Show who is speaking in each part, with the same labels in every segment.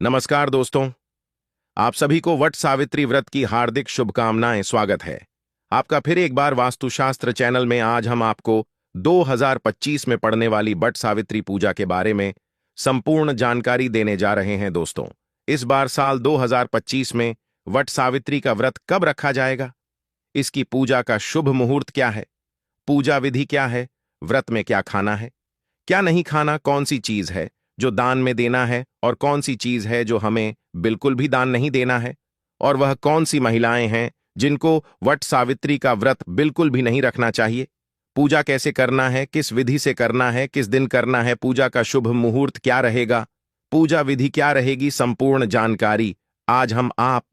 Speaker 1: नमस्कार दोस्तों। आप सभी को वट सावित्री व्रत की हार्दिक शुभकामनाएं। स्वागत है आपका फिर एक बार वास्तुशास्त्र चैनल में। आज हम आपको 2025 में पड़ने वाली वट सावित्री पूजा के बारे में संपूर्ण जानकारी देने जा रहे हैं। दोस्तों, इस बार साल 2025 में वट सावित्री का व्रत कब रखा जाएगा, इसकी पूजा का शुभ मुहूर्त क्या है, पूजा विधि क्या है, व्रत में क्या खाना है, क्या नहीं खाना, कौन सी चीज है जो दान में देना है और कौन सी चीज है जो हमें बिल्कुल भी दान नहीं देना है, और वह कौन सी महिलाएं हैं जिनको वट सावित्री का व्रत बिल्कुल भी नहीं रखना चाहिए, पूजा कैसे करना है, किस विधि से करना है, किस दिन करना है, पूजा का शुभ मुहूर्त क्या रहेगा, पूजा विधि क्या रहेगी, संपूर्ण जानकारी आज हम आप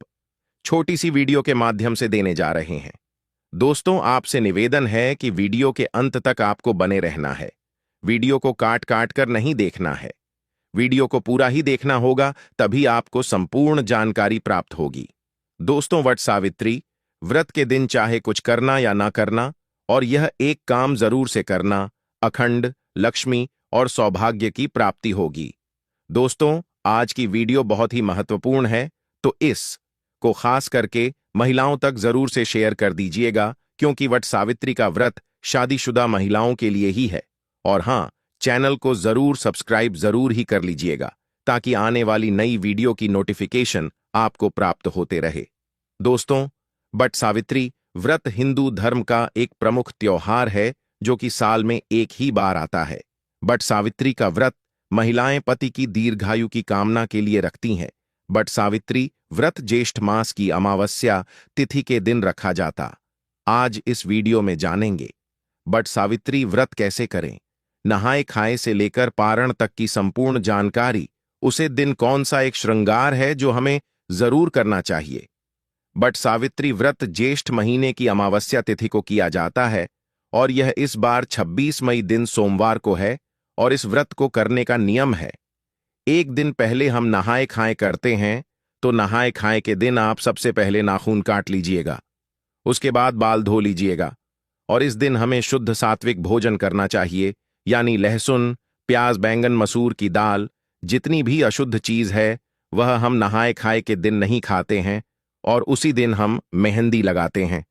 Speaker 1: छोटी सी वीडियो के माध्यम से देने जा रहे हैं। दोस्तों, आपसे निवेदन है कि वीडियो के अंत तक आपको बने रहना है। वीडियो को काट काट कर नहीं देखना है, वीडियो को पूरा ही देखना होगा, तभी आपको संपूर्ण जानकारी प्राप्त होगी। दोस्तों, वट सावित्री व्रत के दिन चाहे कुछ करना या ना करना, और यह एक काम जरूर से करना, अखंड लक्ष्मी और सौभाग्य की प्राप्ति होगी। दोस्तों, आज की वीडियो बहुत ही महत्वपूर्ण है, तो इस को खास करके महिलाओं तक जरूर से शेयर कर दीजिएगा, क्योंकि वट सावित्री का व्रत शादीशुदा महिलाओं के लिए ही है। और हाँ, चैनल को जरूर सब्सक्राइब जरूर ही कर लीजिएगा, ताकि आने वाली नई वीडियो की नोटिफिकेशन आपको प्राप्त होते रहे। दोस्तों, वट सावित्री व्रत हिंदू धर्म का एक प्रमुख त्योहार है, जो कि साल में एक ही बार आता है। वट सावित्री का व्रत महिलाएं पति की दीर्घायु की कामना के लिए रखती हैं। वट सावित्री व्रत ज्येष्ठ मास की अमावस्या तिथि के दिन रखा जाता। आज इस वीडियो में जानेंगे वट सावित्री व्रत कैसे करें, नहाए खाए से लेकर पारण तक की संपूर्ण जानकारी, उसे दिन कौन सा एक श्रृंगार है जो हमें जरूर करना चाहिए। वट सावित्री व्रत ज्येष्ठ महीने की अमावस्या तिथि को किया जाता है, और यह इस बार 26 मई दिन सोमवार को है। और इस व्रत को करने का नियम है, एक दिन पहले हम नहाए खाए करते हैं, तो नहाए खाए के दिन आप सबसे पहले नाखून काट लीजिएगा, उसके बाद बाल धो लीजिएगा। और इस दिन हमें शुद्ध सात्विक भोजन करना चाहिए, यानी लहसुन, प्याज, बैंगन, मसूर की दाल, जितनी भी अशुद्ध चीज है वह हम नहाए खाए के दिन नहीं खाते हैं। और उसी दिन हम मेहंदी लगाते हैं।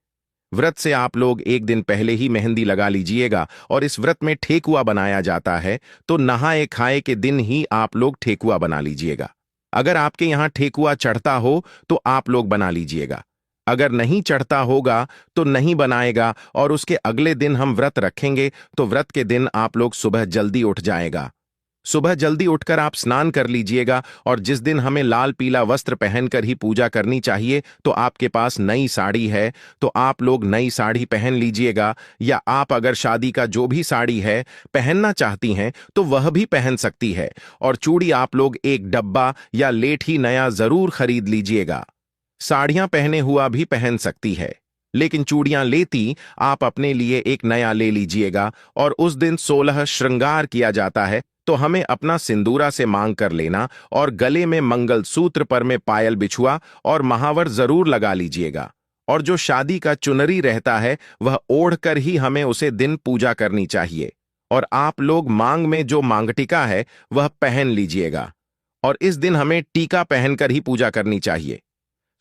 Speaker 1: व्रत से आप लोग एक दिन पहले ही मेहंदी लगा लीजिएगा। और इस व्रत में ठेकुआ बनाया जाता है, तो नहाए खाए के दिन ही आप लोग ठेकुआ बना लीजिएगा। अगर आपके यहाँ ठेकुआ चढ़ता हो तो आप लोग बना लीजिएगा, अगर नहीं चढ़ता होगा तो नहीं बनाएगा। और उसके अगले दिन हम व्रत रखेंगे, तो व्रत के दिन आप लोग सुबह जल्दी उठ जाएगा। सुबह जल्दी उठकर आप स्नान कर लीजिएगा। और जिस दिन हमें लाल पीला वस्त्र पहनकर ही पूजा करनी चाहिए, तो आपके पास नई साड़ी है तो आप लोग नई साड़ी पहन लीजिएगा, या आप अगर शादी का जो भी साड़ी है पहनना चाहती हैं तो वह भी पहन सकती है। और चूड़ी आप लोग एक डब्बा या लेठी नया जरूर खरीद लीजिएगा। साड़ियां पहने हुआ भी पहन सकती है, लेकिन चूड़ियां लेती आप अपने लिए एक नया ले लीजिएगा। और उस दिन 16 श्रृंगार किया जाता है, तो हमें अपना सिंदूरा से मांग कर लेना, और गले में मंगल सूत्र, पर में पायल बिछुआ और महावर जरूर लगा लीजिएगा। और जो शादी का चुनरी रहता है वह ओढ़कर ही हमें उसे दिन पूजा करनी चाहिए। और आप लोग मांग में जो मांगटिका है वह पहन लीजिएगा। और इस दिन हमें टीका पहनकर ही पूजा करनी चाहिए।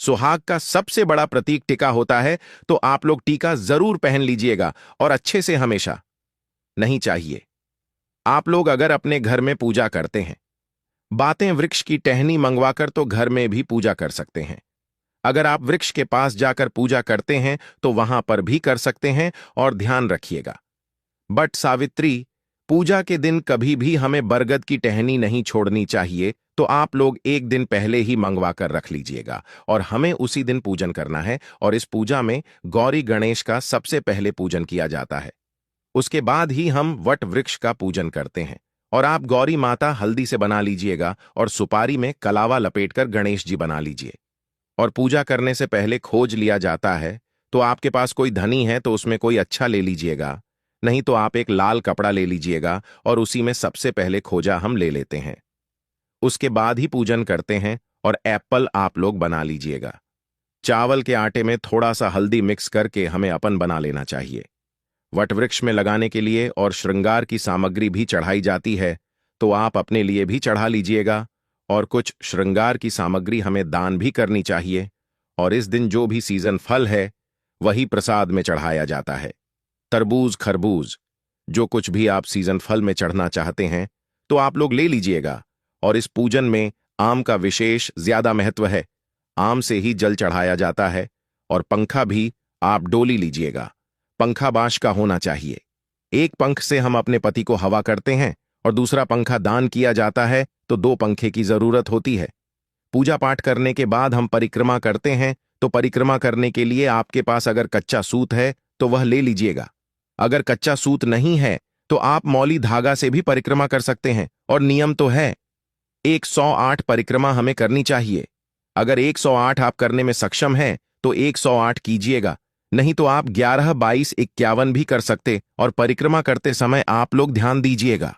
Speaker 1: सुहाग का सबसे बड़ा प्रतीक टीका होता है, तो आप लोग टीका जरूर पहन लीजिएगा, और अच्छे से हमेशा नहीं चाहिए। आप लोग अगर अपने घर में पूजा करते हैं, बातें वृक्ष की टहनी मंगवाकर तो घर में भी पूजा कर सकते हैं। अगर आप वृक्ष के पास जाकर पूजा करते हैं तो वहां पर भी कर सकते हैं। और ध्यान रखिएगा, वट सावित्री पूजा के दिन कभी भी हमें बरगद की टहनी नहीं छोड़नी चाहिए, तो आप लोग एक दिन पहले ही मंगवा कर रख लीजिएगा। और हमें उसी दिन पूजन करना है। और इस पूजा में गौरी गणेश का सबसे पहले पूजन किया जाता है, उसके बाद ही हम वट वृक्ष का पूजन करते हैं। और आप गौरी माता हल्दी से बना लीजिएगा, और सुपारी में कलावा लपेटकर गणेश जी बना लीजिए। और पूजा करने से पहले खोज लिया जाता है, तो आपके पास कोई धनी है तो उसमें कोई अच्छा ले लीजिएगा, नहीं तो आप एक लाल कपड़ा ले लीजिएगा, और उसी में सबसे पहले खोजा हम ले लेते हैं। उसके बाद ही पूजन करते हैं। और एप्पल आप लोग बना लीजिएगा। चावल के आटे में थोड़ा सा हल्दी मिक्स करके हमें अपन बना लेना चाहिए। वट वृक्ष में लगाने के लिए और श्रृंगार की सामग्री भी चढ़ाई जाती है, तो आप अपने लिए भी चढ़ा लीजिएगा। और कुछ श्रृंगार की सामग्री हमें दान भी करनी चाहिए। और इस दिन जो भी सीजन फल है वही प्रसाद में चढ़ाया जाता है। तरबूज, खरबूज, जो कुछ भी आप सीजन फल में चढ़ना चाहते हैं तो आप लोग ले लीजिएगा। और इस पूजन में आम का विशेष ज्यादा महत्व है। आम से ही जल चढ़ाया जाता है। और पंखा भी आप डोली लीजिएगा। पंखा बांस का होना चाहिए। एक पंख से हम अपने पति को हवा करते हैं और दूसरा पंखा दान किया जाता है, तो 2 पंखे की जरूरत होती है। पूजा पाठ करने के बाद हम परिक्रमा करते हैं, तो परिक्रमा करने के लिए आपके पास अगर कच्चा सूत है तो वह ले लीजिएगा। अगर कच्चा सूत नहीं है तो आप मौली धागा से भी परिक्रमा कर सकते हैं। और नियम तो है 108 परिक्रमा हमें करनी चाहिए। अगर 108 आप करने में सक्षम हैं तो 108 कीजिएगा, नहीं तो आप 11, 22, 51 भी कर सकते। और परिक्रमा करते समय आप लोग ध्यान दीजिएगा,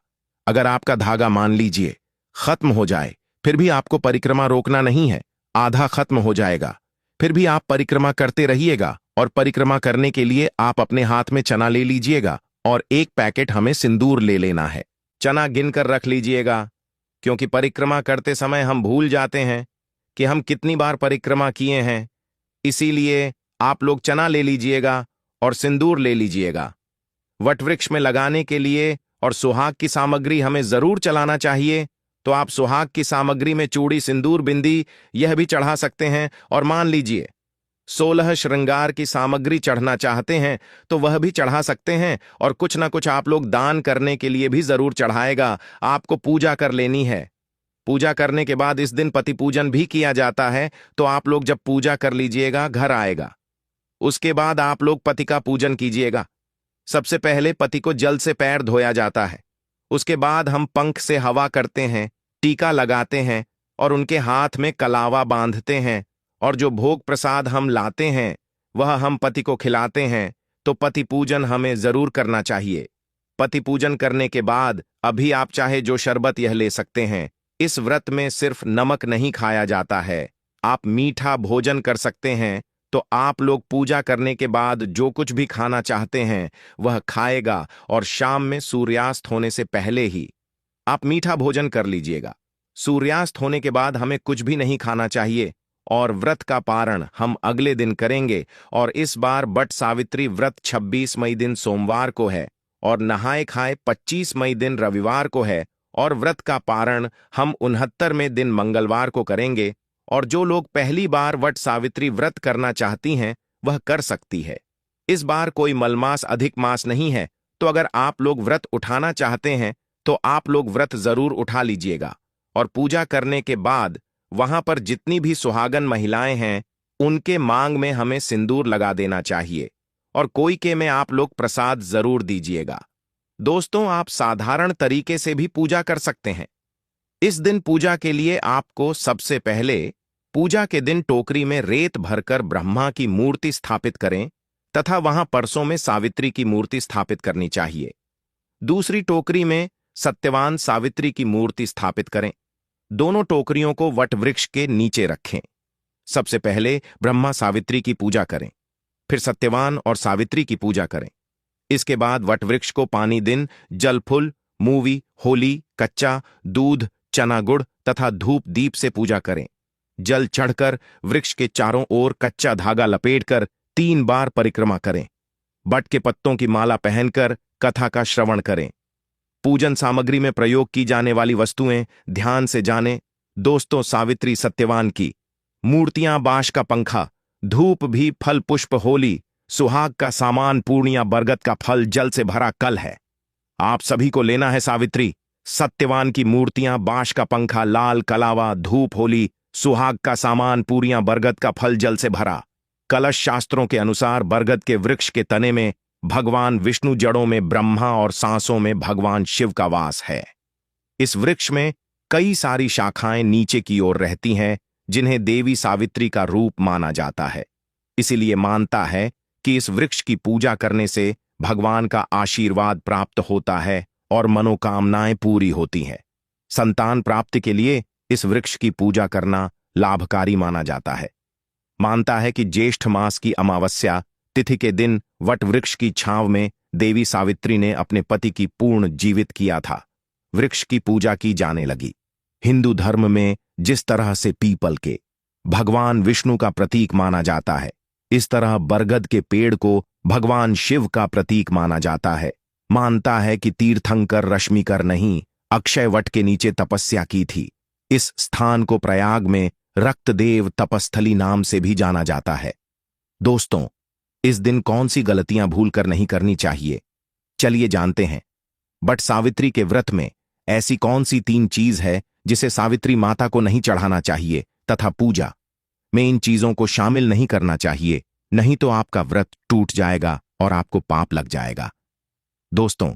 Speaker 1: अगर आपका धागा मान लीजिए खत्म हो जाए, फिर भी आपको परिक्रमा रोकना नहीं है। आधा खत्म हो जाएगा, फिर भी आप परिक्रमा करते रहिएगा। और परिक्रमा करने के लिए आप अपने हाथ में चना ले लीजिएगा और 1 पैकेट हमें सिंदूर ले लेना है। चना गिनकर रख लीजिएगा, क्योंकि परिक्रमा करते समय हम भूल जाते हैं कि हम कितनी बार परिक्रमा किए हैं। इसीलिए आप लोग चना ले लीजिएगा और सिंदूर ले लीजिएगा। वटवृक्ष में लगाने के लिए और सुहाग की सामग्री हमें जरूर चलाना चाहिए, तो आप सुहाग की सामग्री में चूड़ी, सिंदूर, बिंदी यह भी चढ़ा सकते हैं। और मान लीजिए 16 श्रृंगार की सामग्री चढ़ना चाहते हैं तो वह भी चढ़ा सकते हैं। और कुछ ना कुछ आप लोग दान करने के लिए भी जरूर चढ़ाएगा। आपको पूजा कर लेनी है। पूजा करने के बाद इस दिन पति पूजन भी किया जाता है, तो आप लोग जब पूजा कर लीजिएगा घर आएगा। उसके बाद आप लोग पति का पूजन कीजिएगा। सबसे पहले पति को जल से पैर धोया जाता है। उसके बाद हम पंख से हवा करते हैं, टीका लगाते हैं और उनके हाथ में कलावा बांधते हैं। और जो भोग प्रसाद हम लाते हैं वह हम पति को खिलाते हैं। तो पति पूजन हमें जरूर करना चाहिए। पति पूजन करने के बाद अभी आप चाहे जो शरबत यह ले सकते हैं। इस व्रत में सिर्फ नमक नहीं खाया जाता है, आप मीठा भोजन कर सकते हैं। तो आप लोग पूजा करने के बाद जो कुछ भी खाना चाहते हैं वह खाएगा। और शाम में सूर्यास्त होने से पहले ही आप मीठा भोजन कर लीजिएगा। सूर्यास्त होने के बाद हमें कुछ भी नहीं खाना चाहिए। और व्रत का पारण हम अगले दिन करेंगे। और इस बार बट सावित्री व्रत 26 मई दिन सोमवार को है और नहाए खाए 25 मई दिन रविवार को है। और व्रत का पारण हम 69वें दिन मंगलवार को करेंगे। और जो लोग पहली बार वट सावित्री व्रत करना चाहती हैं वह कर सकती है। इस बार कोई मलमास अधिक मास नहीं है, तो अगर आप लोग व्रत उठाना चाहते हैं तो आप लोग व्रत जरूर उठा लीजिएगा। और पूजा करने के बाद वहां पर जितनी भी सुहागन महिलाएं हैं उनके मांग में हमें सिंदूर लगा देना चाहिए। और कोई के में आप लोग प्रसाद जरूर दीजिएगा। दोस्तों, आप साधारण तरीके से भी पूजा कर सकते हैं। इस दिन पूजा के लिए आपको सबसे पहले पूजा के दिन टोकरी में रेत भरकर ब्रह्मा की मूर्ति स्थापित करें तथा वहां परसों में सावित्री की मूर्ति स्थापित करनी चाहिए। दूसरी टोकरी में सत्यवान सावित्री की मूर्ति स्थापित करें। दोनों टोकरियों को वटवृक्ष के नीचे रखें। सबसे पहले ब्रह्मा सावित्री की पूजा करें, फिर सत्यवान और सावित्री की पूजा करें। इसके बाद वटवृक्ष को पानी दिन, जल फूल, मूवी, होली, कच्चा दूध, चना गुड़ तथा धूप दीप से पूजा करें। जल चढ़कर वृक्ष के चारों ओर कच्चा धागा लपेटकर 3 बार परिक्रमा करें। बट के पत्तों की माला पहनकर कथा का श्रवण करें। पूजन सामग्री में प्रयोग की जाने वाली वस्तुएं ध्यान से जानें। दोस्तों, सावित्री सत्यवान की मूर्तियां, बांस का पंखा, धूप भी, फल पुष्प होली, सुहाग का सामान पूर्णिया, बरगद का फल, जल से भरा कल है। आप सभी को लेना है सावित्री सत्यवान की मूर्तियां, बांस का पंखा, लाल कलावा, धूप होली, सुहाग का सामान, पूरियां, बरगद का फल, जल से भरा कलश। शास्त्रों के अनुसार बरगद के वृक्ष के तने में भगवान विष्णु, जड़ों में ब्रह्मा और सांसों में भगवान शिव का वास है। इस वृक्ष में कई सारी शाखाएं नीचे की ओर रहती हैं, जिन्हें देवी सावित्री का रूप माना जाता है। इसीलिए मानता है कि इस वृक्ष की पूजा करने से भगवान का आशीर्वाद प्राप्त होता है और मनोकामनाएं पूरी होती हैं। संतान प्राप्ति के लिए इस वृक्ष की पूजा करना लाभकारी माना जाता है। मानता है कि ज्येष्ठ मास की अमावस्या तिथि के दिन वट वृक्ष की छांव में देवी सावित्री ने अपने पति की पूर्ण जीवित किया था। वृक्ष की पूजा की जाने लगी। हिंदू धर्म में जिस तरह से पीपल के भगवान विष्णु का प्रतीक माना जाता है, इस तरह बरगद के पेड़ को भगवान शिव का प्रतीक माना जाता है। मानता है कि तीर्थंकर रश्मिकर नहीं, अक्षय वट के नीचे तपस्या की थी। इस स्थान को प्रयाग में रक्तदेव तपस्थली नाम से भी जाना जाता है। दोस्तों, इस दिन कौन सी गलतियां भूलकर नहीं करनी चाहिए, चलिए जानते हैं। बट सावित्री के व्रत में ऐसी कौन सी 3 चीज है जिसे सावित्री माता को नहीं चढ़ाना चाहिए तथा पूजा में इन चीजों को शामिल नहीं करना चाहिए, नहीं तो आपका व्रत टूट जाएगा और आपको पाप लग जाएगा। दोस्तों,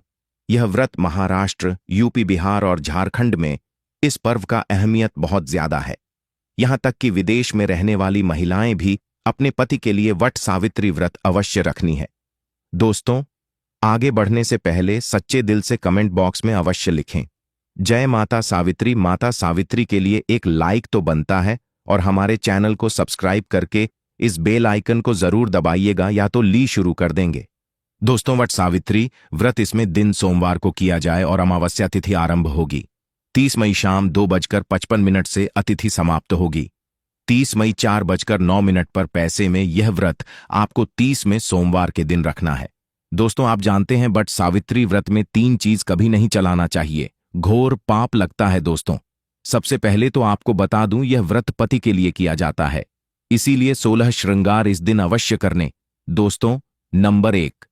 Speaker 1: यह व्रत महाराष्ट्र, यूपी, बिहार और झारखंड में इस पर्व का अहमियत बहुत ज्यादा है। यहां तक कि विदेश में रहने वाली महिलाएं भी अपने पति के लिए वट सावित्री व्रत अवश्य रखनी है। दोस्तों, आगे बढ़ने से पहले सच्चे दिल से कमेंट बॉक्स में अवश्य लिखें जय माता सावित्री। माता सावित्री के लिए एक लाइक तो बनता है और हमारे चैनल को सब्सक्राइब करके इस बेल आइकन को जरूर दबाइएगा, या तो शुरू कर देंगे। दोस्तों, वट सावित्री व्रत इसमें दिन सोमवार को किया जाए और अमावस्या तिथि आरंभ होगी। 30 मई शाम 2:55 से अतिथि समाप्त होगी। 30 मई 4:09 पर पैसे में यह व्रत आपको 30 में सोमवार के दिन रखना है। दोस्तों, आप जानते हैं बट सावित्री व्रत में 3 चीज कभी नहीं चलाना चाहिए, घोर पाप लगता है। दोस्तों, सबसे पहले तो आपको बता दूं, यह व्रत पति के लिए किया जाता है, इसीलिए 16 श्रृंगार इस दिन अवश्य करने। दोस्तों, नंबर 1,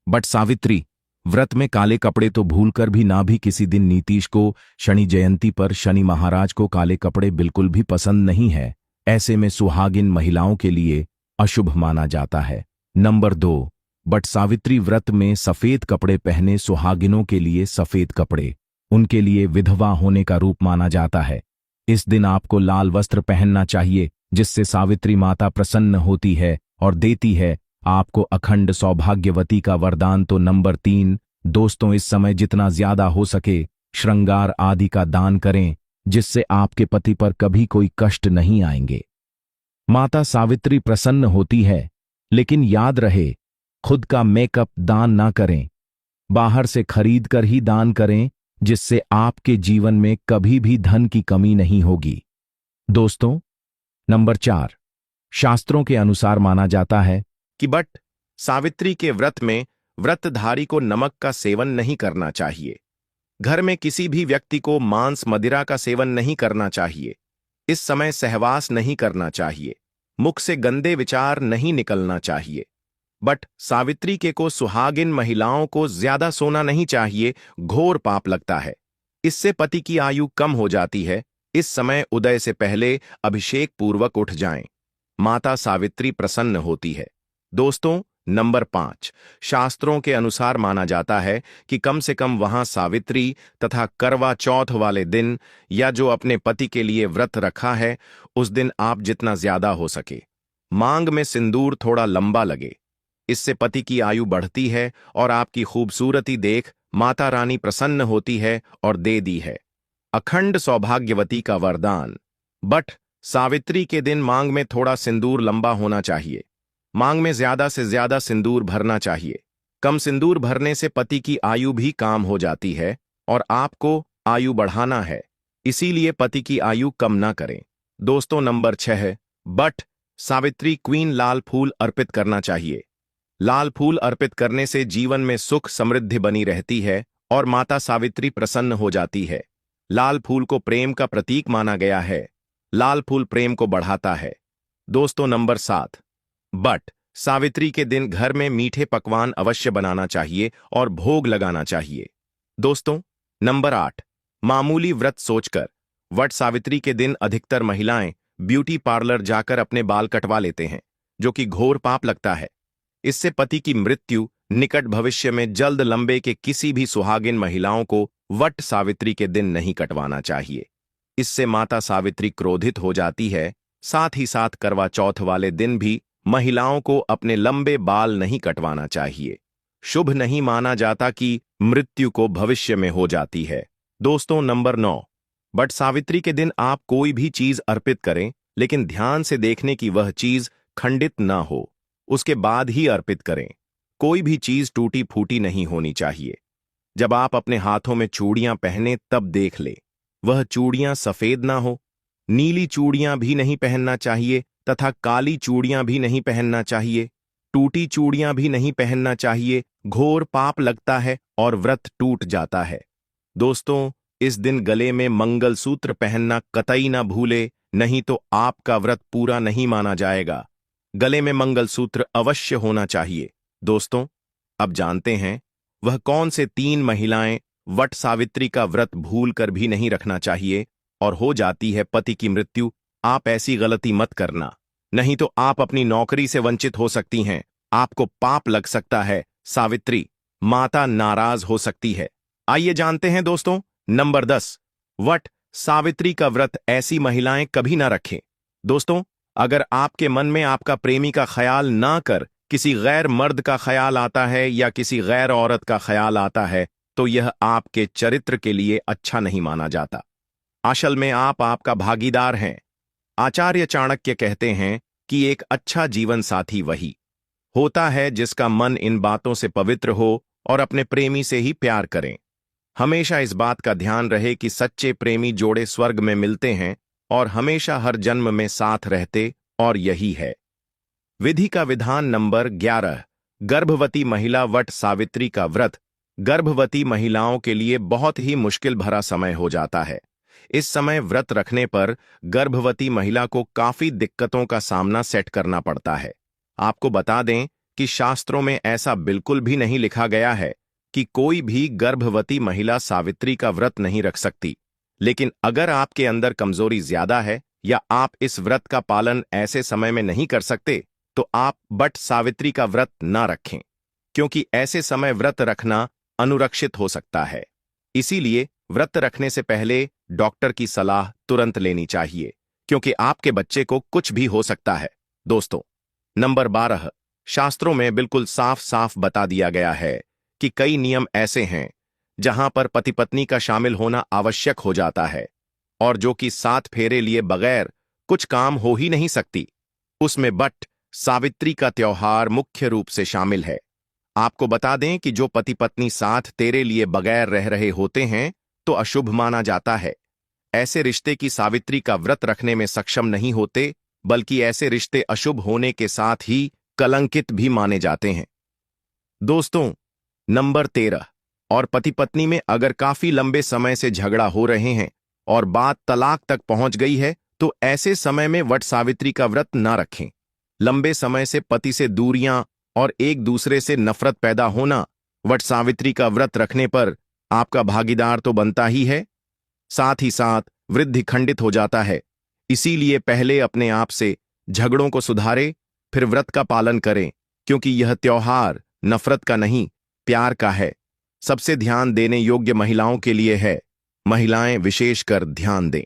Speaker 1: बट सावित्री व्रत में काले कपड़े तो भूलकर भी ना भी किसी दिन। नीतीश को शनि जयंती पर शनि महाराज को काले कपड़े बिल्कुल भी पसंद नहीं है, ऐसे में सुहागिन महिलाओं के लिए अशुभ माना जाता है। नंबर 2, बट सावित्री व्रत में सफेद कपड़े पहने सुहागिनों के लिए सफेद कपड़े उनके लिए विधवा होने का रूप माना जाता है। इस दिन आपको लाल वस्त्र पहनना चाहिए, जिससे सावित्री माता प्रसन्न होती है और देती है आपको अखंड सौभाग्यवती का वरदान। तो नंबर 3, दोस्तों, इस समय जितना ज्यादा हो सके श्रृंगार आदि का दान करें, जिससे आपके पति पर कभी कोई कष्ट नहीं आएंगे। माता सावित्री प्रसन्न होती है, लेकिन याद रहे खुद का मेकअप दान ना करें, बाहर से खरीद कर ही दान करें, जिससे आपके जीवन में कभी भी धन की कमी नहीं होगी। दोस्तों, नंबर 4, शास्त्रों के अनुसार माना जाता है कि बट सावित्री के व्रत में व्रतधारी को नमक का सेवन नहीं करना चाहिए। घर में किसी भी व्यक्ति को मांस मदिरा का सेवन नहीं करना चाहिए। इस समय सहवास नहीं करना चाहिए। मुख से गंदे विचार नहीं निकलना चाहिए। बट सावित्री के को सुहागिन महिलाओं को ज्यादा सोना नहीं चाहिए, घोर पाप लगता है। इससे पति की आयु कम हो जाती है। इस समय उदय से पहले अभिषेक पूर्वक उठ जाएं, माता सावित्री प्रसन्न होती है। दोस्तों, नंबर 5, शास्त्रों के अनुसार माना जाता है कि कम से कम वहां सावित्री तथा करवा चौथ वाले दिन, या जो अपने पति के लिए व्रत रखा है उस दिन आप जितना ज्यादा हो सके मांग में सिंदूर थोड़ा लंबा लगे। इससे पति की आयु बढ़ती है और आपकी खूबसूरती देख माता रानी प्रसन्न होती है और दे दी है अखंड सौभाग्यवती का वरदान। बट सावित्री के दिन मांग में थोड़ा सिंदूर लंबा होना चाहिए। मांग में ज्यादा से ज्यादा सिंदूर भरना चाहिए। कम सिंदूर भरने से पति की आयु भी काम हो जाती है और आपको आयु बढ़ाना है, इसीलिए पति की आयु कम ना करें। दोस्तों, नंबर 6, बट सावित्री क्वीन लाल फूल अर्पित करना चाहिए। लाल फूल अर्पित करने से जीवन में सुख समृद्धि बनी रहती है और माता सावित्री प्रसन्न हो जाती है। लाल फूल को प्रेम का प्रतीक माना गया है। लाल फूल प्रेम को बढ़ाता है। दोस्तों, नंबर 7, बट सावित्री के दिन घर में मीठे पकवान अवश्य बनाना चाहिए और भोग लगाना चाहिए। दोस्तों, नंबर 8, मामूली व्रत सोचकर वट सावित्री के दिन अधिकतर महिलाएं ब्यूटी पार्लर जाकर अपने बाल कटवा लेते हैं, जो कि घोर पाप लगता है। इससे पति की मृत्यु निकट भविष्य में जल्द लंबे के किसी भी सुहागिन महिलाओं को वट सावित्री के दिन नहीं कटवाना चाहिए। इससे माता सावित्री क्रोधित हो जाती है। साथ ही साथ करवा चौथ वाले दिन भी महिलाओं को अपने लंबे बाल नहीं कटवाना चाहिए। शुभ नहीं माना जाता कि मृत्यु को भविष्य में हो जाती है। दोस्तों, नंबर 9, बट सावित्री के दिन आप कोई भी चीज अर्पित करें, लेकिन ध्यान से देखने की वह चीज खंडित ना हो, उसके बाद ही अर्पित करें। कोई भी चीज टूटी फूटी नहीं होनी चाहिए। जब आप अपने हाथों में चूड़ियां पहने तब देख ले, वह चूड़ियां सफेद ना हो, नीली चूड़ियां भी नहीं पहनना चाहिए तथा काली चूड़ियां भी नहीं पहनना चाहिए, टूटी चूड़ियां भी नहीं पहनना चाहिए। घोर पाप लगता है और व्रत टूट जाता है। दोस्तों, इस दिन गले में मंगलसूत्र पहनना कतई ना भूले, नहीं तो आपका व्रत पूरा नहीं माना जाएगा। गले में मंगलसूत्र अवश्य होना चाहिए। दोस्तों, अब जानते हैं वह कौन से 3 महिलाएं वट सावित्री का व्रत भूल कर भी नहीं रखना चाहिए और हो जाती है पति की मृत्यु। आप ऐसी गलती मत करना, नहीं तो आप अपनी नौकरी से वंचित हो सकती हैं, आपको पाप लग सकता है, सावित्री माता नाराज हो सकती है। आइए जानते हैं दोस्तों। नंबर 10, वट सावित्री का व्रत ऐसी महिलाएं कभी ना रखें। दोस्तों, अगर आपके मन में आपका प्रेमी का ख्याल ना कर किसी गैर मर्द का ख्याल आता है या किसी गैर औरत का ख्याल आता है, तो यह आपके चरित्र के लिए अच्छा नहीं माना जाता। असल में आप आपका भागीदार हैं। आचार्य चाणक्य कहते हैं कि एक अच्छा जीवन साथी वही होता है जिसका मन इन बातों से पवित्र हो और अपने प्रेमी से ही प्यार करें। हमेशा इस बात का ध्यान रहे कि सच्चे प्रेमी जोड़े स्वर्ग में मिलते हैं और हमेशा हर जन्म में साथ रहते, और यही है विधि का विधान। नंबर 11, गर्भवती महिला वट सावित्री का व्रत गर्भवती महिलाओं के लिए बहुत ही मुश्किल भरा समय हो जाता है। इस समय व्रत रखने पर गर्भवती महिला को काफी दिक्कतों का सामना सेट करना पड़ता है। आपको बता दें कि शास्त्रों में ऐसा बिल्कुल भी नहीं लिखा गया है कि कोई भी गर्भवती महिला सावित्री का व्रत नहीं रख सकती। लेकिन अगर आपके अंदर कमजोरी ज्यादा है या आप इस व्रत का पालन ऐसे समय में नहीं कर सकते, तो आप वट सावित्री का व्रत ना रखें, क्योंकि ऐसे समय व्रत रखना अनुरक्षित हो सकता है। इसीलिए व्रत रखने से पहले डॉक्टर की सलाह तुरंत लेनी चाहिए, क्योंकि आपके बच्चे को कुछ भी हो सकता है। दोस्तों, नंबर 12, शास्त्रों में बिल्कुल साफ साफ बता दिया गया है कि कई नियम ऐसे हैं जहां पर पति पत्नी का शामिल होना आवश्यक हो जाता है और जो कि 7 फेरे लिए बगैर कुछ काम हो ही नहीं सकती। उसमें वट सावित्री का त्योहार मुख्य रूप से शामिल है। आपको बता दें कि जो पति पत्नी 7 फेरे लिए बगैर रह रहे होते हैं तो अशुभ माना जाता है। ऐसे रिश्ते की सावित्री का व्रत रखने में सक्षम नहीं होते, बल्कि ऐसे रिश्ते अशुभ होने के साथ ही कलंकित भी माने जाते हैं। दोस्तों, नंबर 13, और पति पत्नी में अगर काफी लंबे समय से झगड़ा हो रहे हैं और बात तलाक तक पहुंच गई है, तो ऐसे समय में वट सावित्री का व्रत ना रखें। लंबे समय से पति से दूरियां और एक दूसरे से नफरत पैदा होना वट सावित्री का व्रत रखने पर आपका भागीदार तो बनता ही है, साथ ही साथ वृद्धि खंडित हो जाता है। इसीलिए पहले अपने आप से झगड़ों को सुधारे, फिर व्रत का पालन करें, क्योंकि यह त्योहार नफरत का नहीं, प्यार का है। सबसे ध्यान देने योग्य महिलाओं के लिए है। महिलाएं विशेषकर ध्यान दें।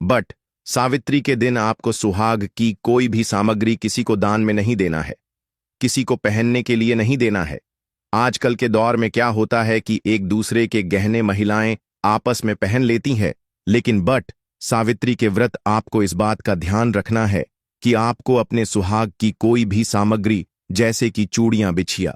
Speaker 1: बट सावित्री के दिन आपको सुहाग की कोई भी सामग्री किसी को दान में नहीं देना है, किसी को पहनने के लिए नहीं देना है। आजकल के दौर में क्या होता है कि एक दूसरे के गहने महिलाएं आपस में पहन लेती हैं, लेकिन बट सावित्री के व्रत आपको इस बात का ध्यान रखना है कि आपको अपने सुहाग की कोई भी सामग्री, जैसे कि चूड़ियां, बिछिया,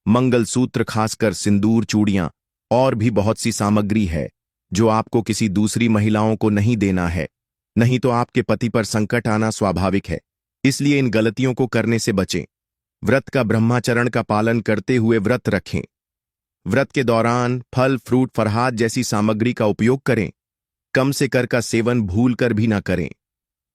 Speaker 1: मंगलसूत्र, खासकर सिंदूर, चूड़ियां और भी बहुत सी सामग्री है जो आपको किसी दूसरी महिलाओं को नहीं देना है, नहीं तो आपके पति पर संकट आना स्वाभाविक है। इसलिए इन गलतियों को करने से बचें। व्रत का ब्रह्माचरण का पालन करते हुए व्रत रखें। व्रत के दौरान फल, फ्रूट, फरहाद जैसी सामग्री का उपयोग करें। कम से कर का सेवन भूल कर भी ना करें।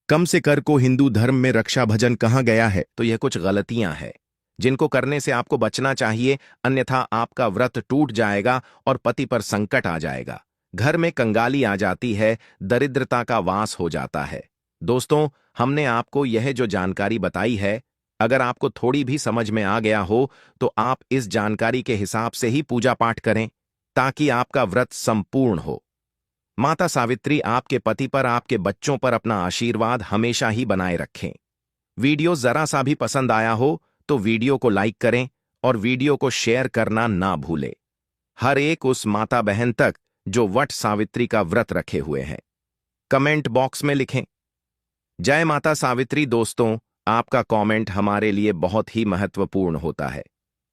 Speaker 1: कम से कर को हिंदू धर्म में रक्षा भजन कहा गया है, तो यह कुछ गलतियां हैं जिनको करने से आपको बचना चाहिए, अन्यथा आपका व्रत टूट जाएगा और पति पर संकट आ जाएगा, घर में कंगाली आ जाती है, दरिद्रता का वास हो जाता है। दोस्तों, हमने आपको यह जो जानकारी बताई है, अगर आपको थोड़ी भी समझ में आ गया हो तो आप इस जानकारी के हिसाब से ही पूजा पाठ करें ताकि आपका व्रत संपूर्ण हो। माता सावित्री आपके पति पर, आपके बच्चों पर अपना आशीर्वाद हमेशा ही बनाए रखें। वीडियो जरा सा भी पसंद आया हो तो वीडियो को लाइक करें और वीडियो को शेयर करना ना भूलें, हर एक उस माता बहन तक जो वट सावित्री का व्रत रखे हुए हैं। कमेंट बॉक्स में लिखें जय माता सावित्री। दोस्तों, आपका कमेंट हमारे लिए बहुत ही महत्वपूर्ण होता है।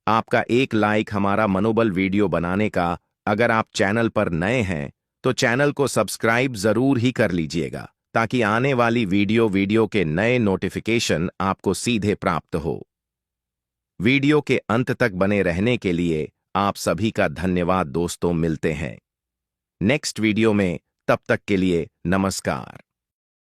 Speaker 1: आपका एक लाइक हमारा मनोबल वीडियो बनाने का। अगर आप चैनल पर नए हैं तो चैनल को सब्सक्राइब जरूर ही कर लीजिएगा ताकि आने वाली वीडियो के नए नोटिफिकेशन आपको सीधे प्राप्त हो। वीडियो के अंत तक बने रहने के लिए आप सभी का धन्यवाद दोस्तों। मिलते हैं नेक्स्ट वीडियो में, तब तक के लिए नमस्कार।